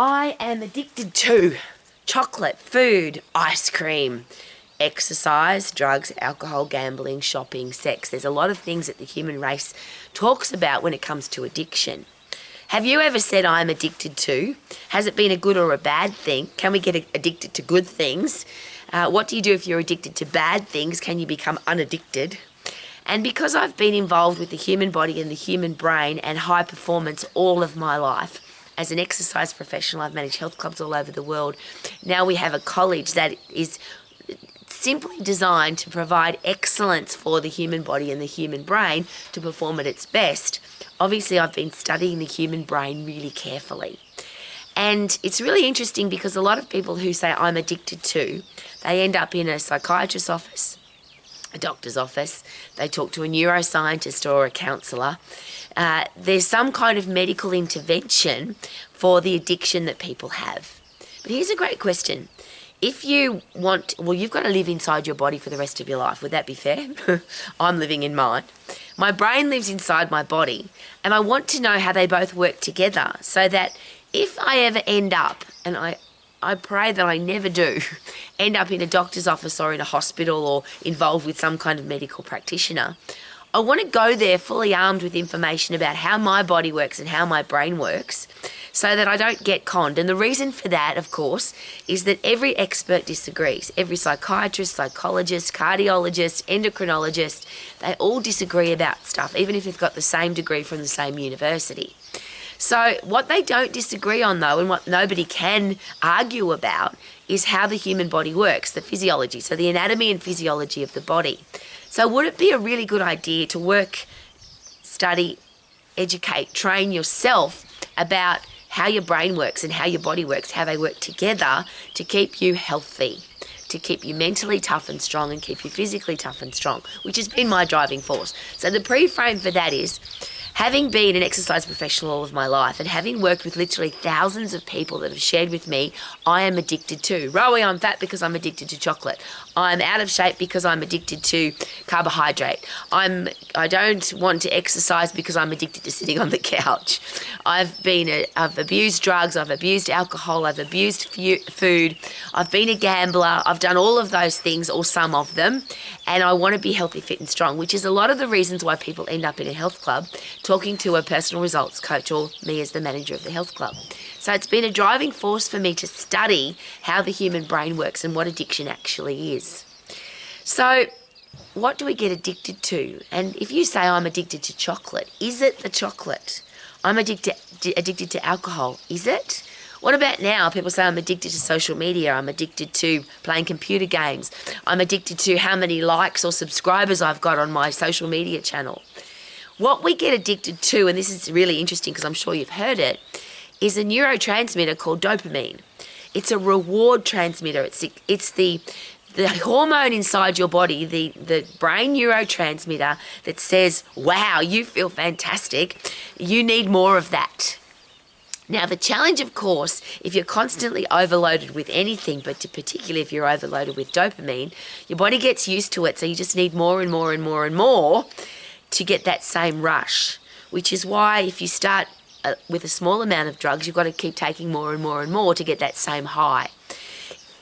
I am addicted to chocolate, food, ice cream, exercise, drugs, alcohol, gambling, shopping, sex. There's a lot of things that the human race talks about when it comes to addiction. Have you ever said, I'm addicted to? Has it been a good or a bad thing? Can we get addicted to good things? What do you do if you're addicted to bad things? Can you become unaddicted? And because I've been involved with the human body and the human brain and high performance all of my life, as an exercise professional, I've managed health clubs all over the world. Now we have a college that is simply designed to provide excellence for the human body and the human brain to perform at its best. Obviously, I've been studying the human brain really carefully. And it's really interesting because a lot of people who say I'm addicted to, they end up in a psychiatrist's office, a doctor's office, they talk to a neuroscientist or a counsellor. There's some kind of medical intervention for the addiction that people have. But here's a great question. If you want, you've got to live inside your body for the rest of your life. Would that be fair? I'm living in mine. My brain lives inside my body, and I want to know how they both work together so that if I ever end up, and I pray that I never do, end up in a doctor's office or in a hospital or involved with some kind of medical practitioner, I want to go there fully armed with information about how my body works and how my brain works so that I don't get conned. And the reason for that, of course, is that every expert disagrees. Every psychiatrist, psychologist, cardiologist, endocrinologist, they all disagree about stuff, even if they've got the same degree from the same university. So what they don't disagree on, though, and what nobody can argue about, is how the human body works, the physiology, so the anatomy and physiology of the body. So would it be a really good idea to work, study, educate, train yourself about how your brain works and how your body works, how they work together to keep you healthy, to keep you mentally tough and strong and keep you physically tough and strong, which has been my driving force. So the pre-frame for that is, having been an exercise professional all of my life and having worked with literally thousands of people that have shared with me, I am addicted to. Rowie, I'm fat because I'm addicted to chocolate. I'm out of shape because I'm addicted to carbohydrate. I don't want to exercise because I'm addicted to sitting on the couch. I've abused drugs, I've abused alcohol, I've abused food, I've been a gambler, I've done all of those things or some of them, and I want to be healthy, fit and strong, which is a lot of the reasons why people end up in a health club talking to a personal results coach or me as the manager of the health club. So it's been a driving force for me to study how the human brain works and what addiction actually is. So what do we get addicted to? And if you say I'm addicted to chocolate, is it the chocolate? I'm addicted to alcohol, is it? What about now? People say I'm addicted to social media, I'm addicted to playing computer games, I'm addicted to how many likes or subscribers I've got on my social media channel. What we get addicted to, and this is really interesting because I'm sure you've heard it, is a neurotransmitter called dopamine. It's a reward transmitter. It's the hormone inside your body, the brain neurotransmitter that says, wow, you feel fantastic. You need more of that. Now, the challenge, of course, if you're constantly overloaded with anything, but particularly if you're overloaded with dopamine, your body gets used to it, so you just need more and more and more and more to get that same rush, which is why if you start with a small amount of drugs, you've got to keep taking more and more and more to get that same high.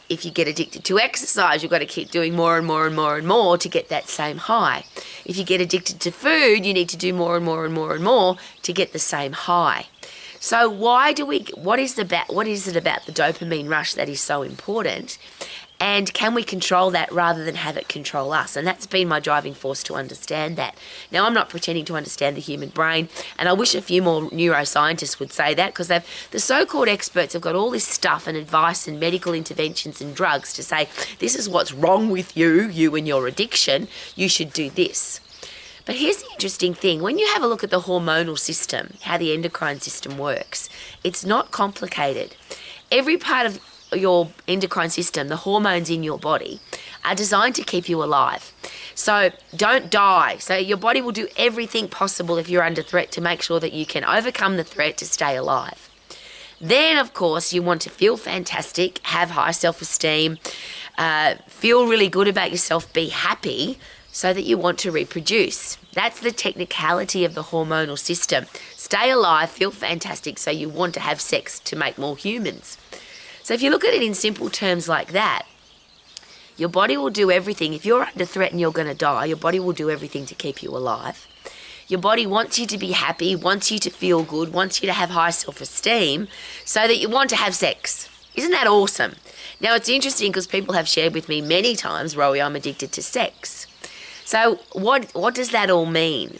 If you get addicted to exercise, you've got to keep doing more and more and more and more to get that same high. If you get addicted to food, you need to do more and more and more and more to get the same high. So what is it about the dopamine rush that is so important? And can we control that rather than have it control us? And that's been my driving force to understand that. Now, I'm not pretending to understand the human brain, and I wish a few more neuroscientists would say that, because the so-called experts have got all this stuff and advice and medical interventions and drugs to say, this is what's wrong with you and your addiction, you should do this. But here's the interesting thing. When you have a look at the hormonal system, how the endocrine system works, it's not complicated. Every part of your endocrine system, the hormones in your body, are designed to keep you alive. So don't die. So your body will do everything possible if you're under threat to make sure that you can overcome the threat to stay alive. Then, of course, you want to feel fantastic, have high self-esteem, feel really good about yourself, be happy, so that you want to reproduce. That's the technicality of the hormonal system. Stay alive, feel fantastic, so you want to have sex to make more humans. So if you look at it in simple terms like that, your body will do everything. If you're under threat and you're going to die, your body will do everything to keep you alive. Your body wants you to be happy, wants you to feel good, wants you to have high self-esteem, so that you want to have sex. Isn't that awesome? Now, it's interesting because people have shared with me many times, Rowie, I'm addicted to sex. So what does that all mean?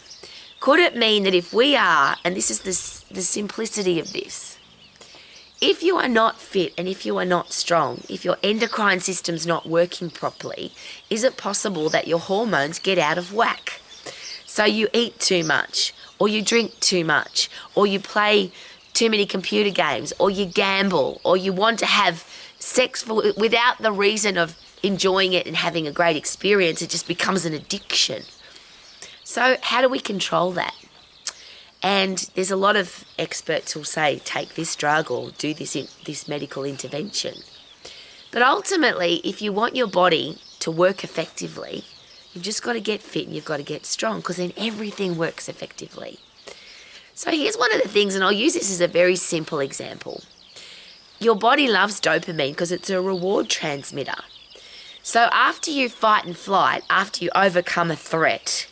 Could it mean that if we are, and this is the simplicity of this, if you are not fit and if you are not strong, if your endocrine system's not working properly, is it possible that your hormones get out of whack? So you eat too much, or you drink too much, or you play too many computer games, or you gamble, or you want to have sex without the reason of enjoying it and having a great experience. It just becomes an addiction. So how do we control that? And there's a lot of experts who'll say, take this drug or do this medical intervention. But ultimately, if you want your body to work effectively, you've just got to get fit and you've got to get strong, because then everything works effectively. So here's one of the things, and I'll use this as a very simple example. Your body loves dopamine because it's a reward transmitter. So after you fight and flight, after you overcome a threat,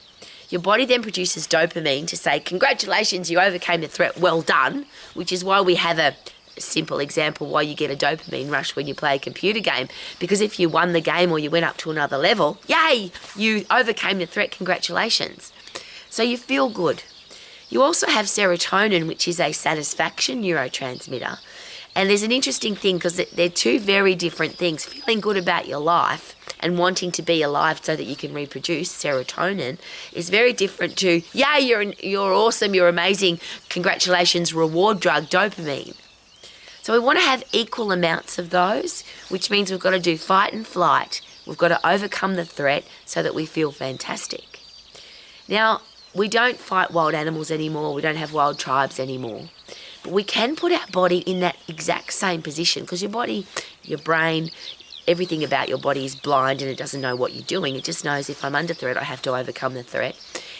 your body then produces dopamine to say, congratulations, you overcame the threat, well done, which is why we have a simple example why you get a dopamine rush when you play a computer game. Because if you won the game or you went up to another level, yay, you overcame the threat, congratulations. So you feel good. You also have serotonin, which is a satisfaction neurotransmitter. And there's an interesting thing because they're two very different things. Feeling good about your life and wanting to be alive so that you can reproduce, serotonin, is very different to, yeah, you're awesome, you're amazing, congratulations, reward drug, dopamine. So we want to have equal amounts of those, which means we've got to do fight and flight. We've got to overcome the threat so that we feel fantastic. Now, we don't fight wild animals anymore. We don't have wild tribes anymore. But we can put our body in that exact same position, because your body, your brain, everything about your body is blind and it doesn't know what you're doing. It just knows if I'm under threat, I have to overcome the threat.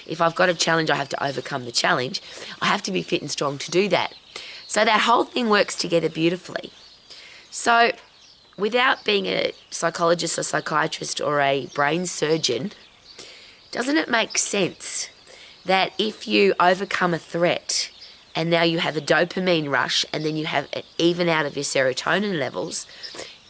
If I've got a challenge, I have to overcome the challenge. I have to be fit and strong to do that. So that whole thing works together beautifully. So without being a psychologist or psychiatrist or a brain surgeon, doesn't it make sense that if you overcome a threat and now you have a dopamine rush and then you have it even out of your serotonin levels,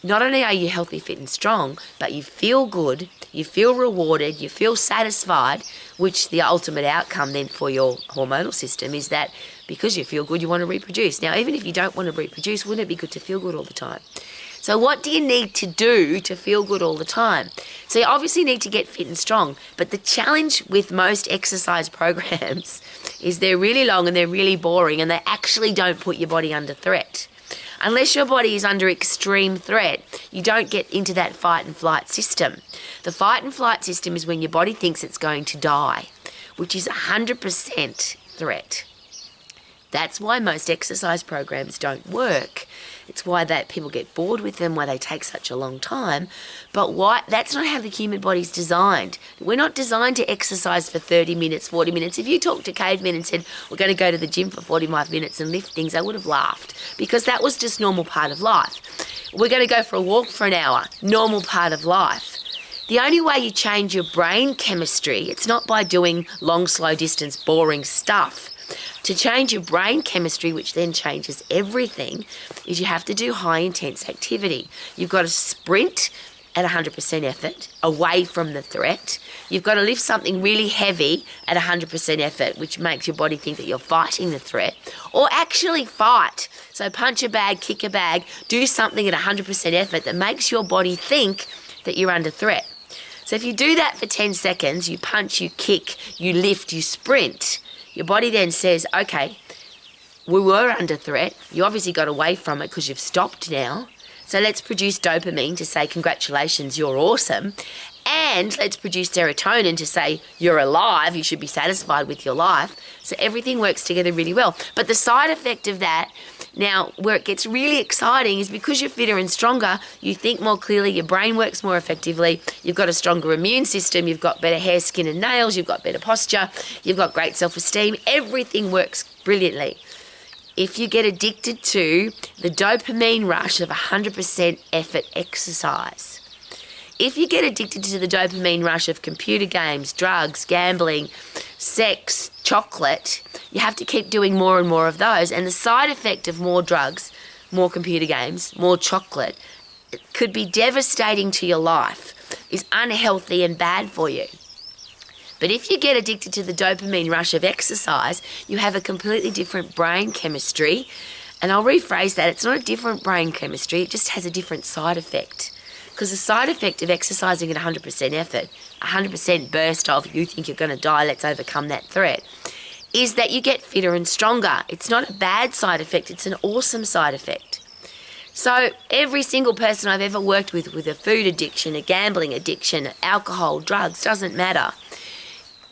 not only are you healthy, fit and strong, but you feel good, you feel rewarded, you feel satisfied, which the ultimate outcome then for your hormonal system is that because you feel good, you want to reproduce. Now, even if you don't want to reproduce, wouldn't it be good to feel good all the time? So what do you need to do to feel good all the time? So you obviously need to get fit and strong, but the challenge with most exercise programs is they're really long and they're really boring and they actually don't put your body under threat. Unless your body is under extreme threat, you don't get into that fight and flight system. The fight and flight system is when your body thinks it's going to die, which is 100% threat. That's why most exercise programs don't work. It's why that people get bored with them, why they take such a long time. But why? That's not how the human body's designed. We're not designed to exercise for 30 minutes, 40 minutes. If you talked to cavemen and said, we're going to go to the gym for 45 minutes and lift things, they would have laughed because that was just normal part of life. We're going to go for a walk for an hour, normal part of life. The only way you change your brain chemistry, it's not by doing long, slow distance, boring stuff. To change your brain chemistry, which then changes everything, is you have to do high intense activity. You've got to sprint at 100% effort away from the threat. You've got to lift something really heavy at 100% effort, which makes your body think that you're fighting the threat, or actually fight. So punch a bag, kick a bag, do something at 100% effort that makes your body think that you're under threat. So if you do that for 10 seconds, you punch, you kick, you lift, you sprint, your body then says, okay, we were under threat. You obviously got away from it because you've stopped now. So let's produce dopamine to say, congratulations, you're awesome. and let's produce serotonin to say you're alive, you should be satisfied with your life. So everything works together really well. But the side effect of that, now where it gets really exciting, is because you're fitter and stronger, you think more clearly, your brain works more effectively, you've got a stronger immune system, you've got better hair, skin and nails, you've got better posture, you've got great self-esteem, everything works brilliantly. If you get addicted to the dopamine rush of 100% effort exercise, if you get addicted to the dopamine rush of computer games, drugs, gambling, sex, chocolate, you have to keep doing more and more of those. And the side effect of more drugs, more computer games, more chocolate, it could be devastating to your life, is unhealthy and bad for you. But if you get addicted to the dopamine rush of exercise, you have a completely different brain chemistry. And I'll rephrase that. It's not a different brain chemistry. It just has a different side effect. Because the side effect of exercising at 100% effort, 100% burst of you think you're going to die, let's overcome that threat, is that you get fitter and stronger. It's not a bad side effect. It's an awesome side effect. So every single person I've ever worked with a food addiction, a gambling addiction, alcohol, drugs, doesn't matter.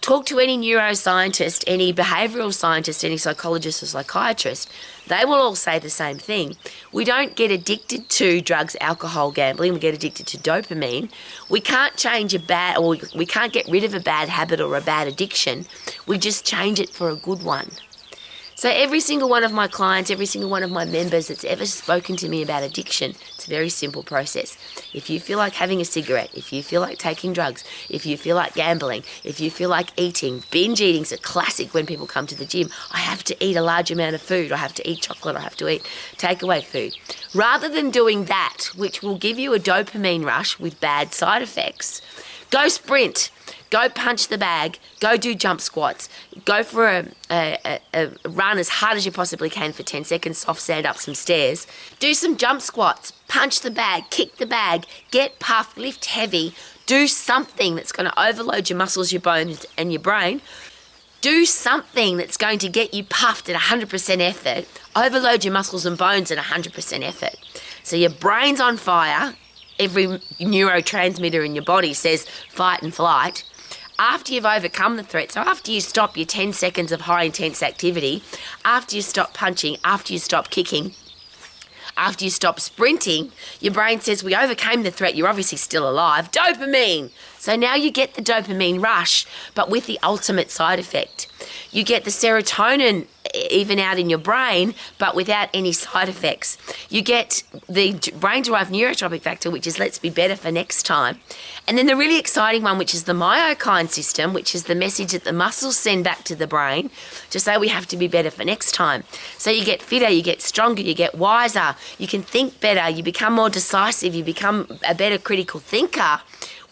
Talk to any neuroscientist, any behavioural scientist, any psychologist or psychiatrist. They will all say the same thing. We don't get addicted to drugs, alcohol, gambling. We get addicted to dopamine. We can't change we can't get rid of a bad habit or a bad addiction. We just change it for a good one. So every single one of my clients, every single one of my members that's ever spoken to me about addiction, it's a very simple process. If you feel like having a cigarette, if you feel like taking drugs, if you feel like gambling, if you feel like eating, binge eating's a classic when people come to the gym. I have to eat a large amount of food. I have to eat chocolate. I have to eat takeaway food. Rather than doing that, which will give you a dopamine rush with bad side effects, go sprint. Go punch the bag, go do jump squats, go for a run as hard as you possibly can for 10 seconds, soft stand up some stairs, do some jump squats, punch the bag, kick the bag, get puffed, lift heavy, do something that's going to overload your muscles, your bones and your brain. Do something that's going to get you puffed at 100% effort, overload your muscles and bones at 100% effort. So your brain's on fire, every neurotransmitter in your body says fight and flight. After you've overcome the threat, so after you stop your 10 seconds of high intense activity, after you stop punching, after you stop kicking, after you stop sprinting, your brain says, we overcame the threat, you're obviously still alive. Dopamine! So now you get the dopamine rush, but with the ultimate side effect. You get the serotonin even out in your brain, but without any side effects. You get the brain-derived neurotropic factor, which is let's be better for next time. And then the really exciting one, which is the myokine system, which is the message that the muscles send back to the brain to say we have to be better for next time. So you get fitter, you get stronger, you get wiser, you can think better, you become more decisive, you become a better critical thinker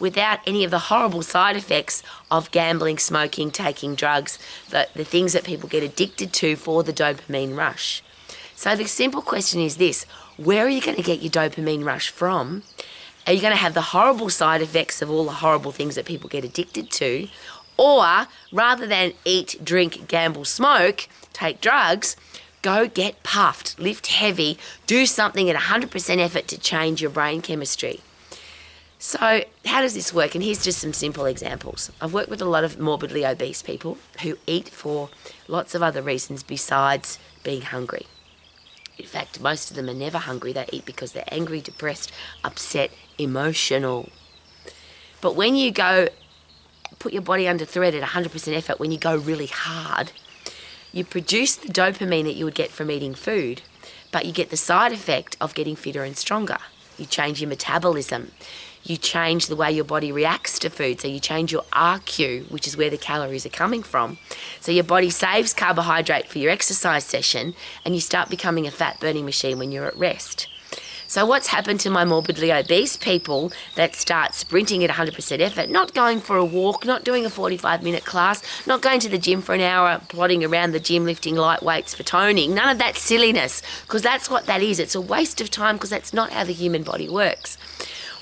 without any of the horrible side effects of gambling, smoking, taking drugs, the things that people get addicted to for the dopamine rush. So the simple question is this: where are you going to get your dopamine rush from? Are you going to have the horrible side effects of all the horrible things that people get addicted to? Or rather than eat, drink, gamble, smoke, take drugs, go get puffed, lift heavy, do something at 100% effort to change your brain chemistry. So how does this work? And here's just some simple examples. I've worked with a lot of morbidly obese people who eat for lots of other reasons besides being hungry. In fact, most of them are never hungry. They eat because they're angry, depressed, upset, emotional. But when you go put your body under threat at 100% effort, when you go really hard, you produce the dopamine that you would get from eating food, but you get the side effect of getting fitter and stronger. You change your metabolism. You change the way your body reacts to food. So you change your RQ, which is where the calories are coming from. So your body saves carbohydrate for your exercise session and you start becoming a fat burning machine when you're at rest. So what's happened to my morbidly obese people that start sprinting at 100% effort, not going for a walk, not doing a 45-minute class, not going to the gym for an hour, plodding around the gym lifting light weights for toning, none of that silliness, because that's what that is. It's a waste of time because that's not how the human body works.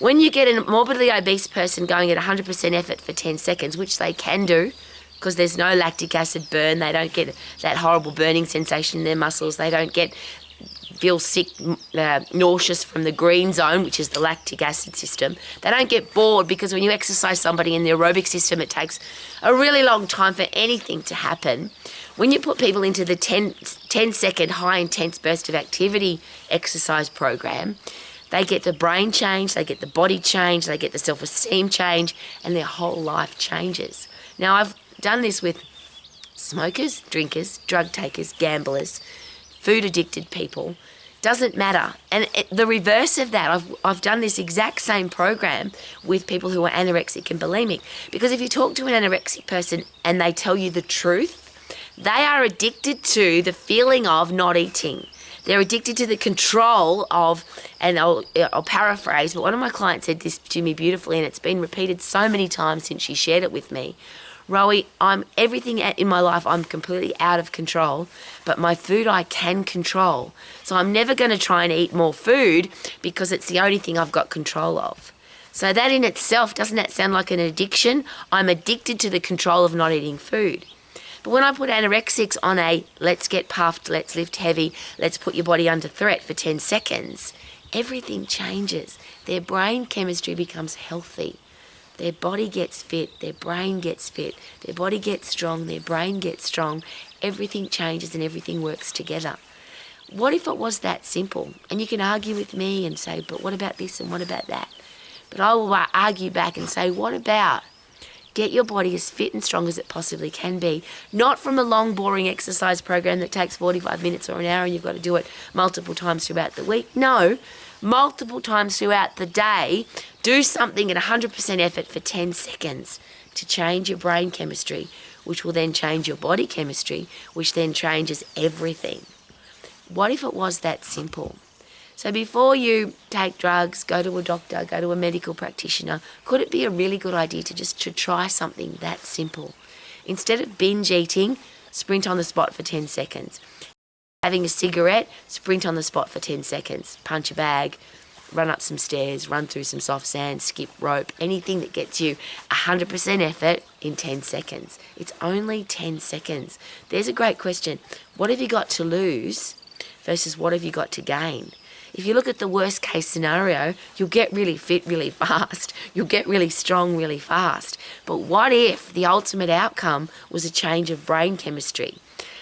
When you get a morbidly obese person going at 100% effort for 10 seconds, which they can do because there's no lactic acid burn, they don't get that horrible burning sensation in their muscles, they don't get feel sick, nauseous from the green zone, which is the lactic acid system. They don't get bored, because when you exercise somebody in the aerobic system, it takes a really long time for anything to happen. When you put people into the 10-second high intense burst of activity exercise program, they get the brain change, they get the body change, they get the self-esteem change, and their whole life changes. Now, I've done this with smokers, drinkers, drug takers, gamblers, food addicted people. Doesn't matter. And the reverse of that, I've done this exact same program with people who are anorexic and bulimic. Because if you talk to an anorexic person and they tell you the truth, they are addicted to the feeling of not eating. They're addicted to the control of, and I'll paraphrase, but one of my clients said this to me beautifully, and it's been repeated so many times since she shared it with me. Rowie, everything in my life, I'm completely out of control, but my food I can control. So I'm never going to try and eat more food because it's the only thing I've got control of. So that in itself, doesn't that sound like an addiction? I'm addicted to the control of not eating food. But when I put anorexics on a let's get puffed, let's lift heavy, let's put your body under threat for 10 seconds, everything changes. Their brain chemistry becomes healthy. Their body gets fit, their brain gets fit, their body gets strong, their brain gets strong. Everything changes and everything works together. What if it was that simple? And you can argue with me and say, but what about this and what about that? But I will argue back and say, what about get your body as fit and strong as it possibly can be, not from a long, boring exercise program that takes 45 minutes or an hour and you've got to do it multiple times throughout the week. No, multiple times throughout the day, do something at 100% effort for 10 seconds to change your brain chemistry, which will then change your body chemistry, which then changes everything. What if it was that simple? So before you take drugs, go to a doctor, go to a medical practitioner, could it be a really good idea to try something that simple? Instead of binge eating, sprint on the spot for 10 seconds. Having a cigarette, sprint on the spot for 10 seconds. Punch a bag, run up some stairs, run through some soft sand, skip rope, anything that gets you 100% effort in 10 seconds. It's only 10 seconds. There's a great question. What have you got to lose versus what have you got to gain? If you look at the worst case scenario, you'll get really fit really fast. You'll get really strong really fast. But what if the ultimate outcome was a change of brain chemistry?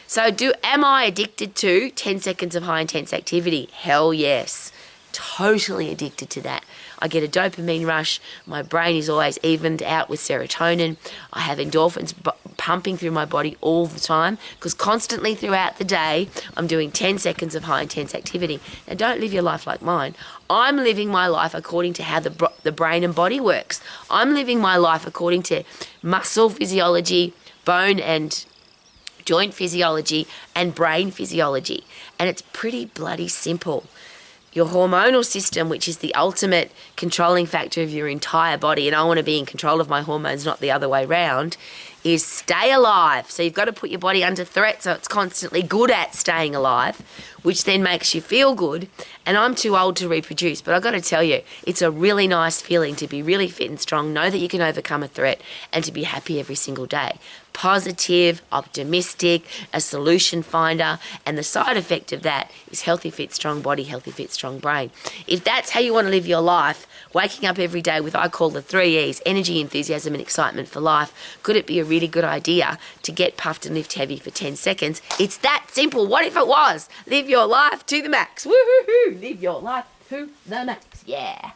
So am I addicted to 10 seconds of high intense activity? Hell yes. Totally addicted to that. I get a dopamine rush. My brain is always evened out with serotonin. I have endorphins pumping through my body all the time because constantly throughout the day, I'm doing 10 seconds of high intense activity. Now, don't live your life like mine. I'm living my life according to how the brain and body works. I'm living my life according to muscle physiology, bone and joint physiology, and brain physiology. And it's pretty bloody simple. Your hormonal system, which is the ultimate controlling factor of your entire body, and I want to be in control of my hormones, not the other way round, is stay alive. So you've got to put your body under threat so it's constantly good at staying alive, which then makes you feel good. And I'm too old to reproduce, but I've got to tell you, it's a really nice feeling to be really fit and strong, know that you can overcome a threat, and to be happy every single day. Positive, optimistic, a solution finder, and the side effect of that is healthy, fit, strong body, healthy, fit, strong brain. If that's how you want to live your life, waking up every day with, I call the 3 E's, energy, enthusiasm, and excitement for life, could it be a really good idea to get puffed and lift heavy for 10 seconds? It's that simple. What if it was? Live your life to the max. Woo-hoo-hoo. Live your life to the max. Yeah.